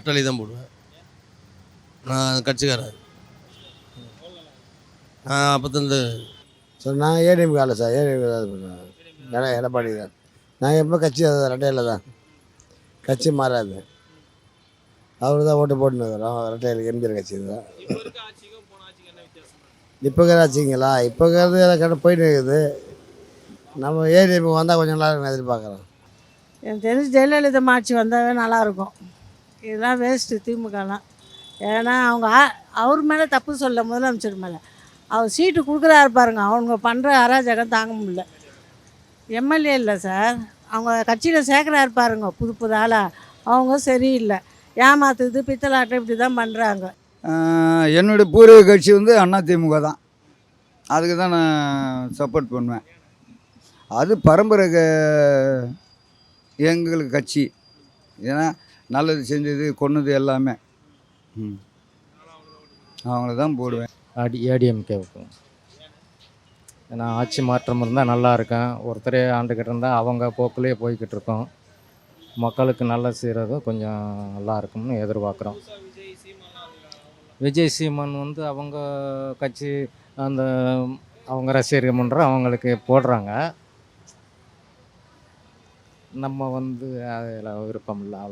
ரெட்டலை தான் போடுவேன். நான் கட்சிக்காரன். அப்போத்துலேருந்து சார் நான் ஏடிஎம் காலை சார் ஏடிஎம் தான் பண்ணுவேன். எடப்பாடி தான். நான் எப்போ கட்சி ரெட்டையில் தான். கட்சி மாறாது. அவர் தான் ஓட்டு போட்டுன்னு இருக்கிறோம். ரெட்டையில் எம்ஜிஆர் கட்சி தான். இப்போ ஆச்சுங்களா? இப்போ இருக்கிறது போயிட்டு இருக்குது. நம்ம ஏடிஎம் வந்தால் கொஞ்சம் நல்லா இருக்கும் எதிர்பார்க்குறோம். எனக்கு தெரிஞ்சு ஜெயலலிதா ஆட்சி வந்தாவே நல்லாயிருக்கும். இதெல்லாம் வேஸ்ட்டு திமுகலாம். ஏன்னா அவங்க அவர் மேலே தப்பு சொல்ல முதலமைச்சர் மேலே அவர் சீட்டு கொடுக்குறாரு பாருங்க. அவங்க பண்ணுற அராஜகம் தாங்க முடியல. எம்எல்ஏ இல்லை சார், அவங்க கட்சியில் சேர்க்குறாரு பாருங்க புது புது ஆளாக. அவங்க சரியில்லை, ஏமாத்துது பித்தலாட்டம் இப்படி தான் பண்ணுறாங்க. என்னுடைய பூர்வீக கட்சி வந்து அதிமுக தான். அதுக்கு தான் நான் சப்போர்ட் பண்ணுவேன். அது பரம்பரை எங்களுக்கு கட்சி. ஏன்னா நல்லது செஞ்சது கொன்னது எல்லாமே அவங்கள தான் போடுவேன். ஏடிஎம்கே வைக்கும். ஏன்னா ஆட்சி மாற்றம் இருந்தால் நல்லா இருக்கும். ஒருத்தரே ஆண்டுக்கிட்டு இருந்தால் அவங்க போக்குலேயே போய்கிட்டு இருக்கோம். மக்களுக்கு நல்லா செய்கிறது கொஞ்சம் நல்லா இருக்கும்னு எதிர்பார்க்குறோம். விஜய் சீமான் வந்து அவங்க கட்சி அந்த அவங்க ரசிகர்கள் மன்ற அவங்களுக்கு போடுறாங்க. நம்ம வந்து அதில் விருப்பம் இல்லை அவ்வளோ.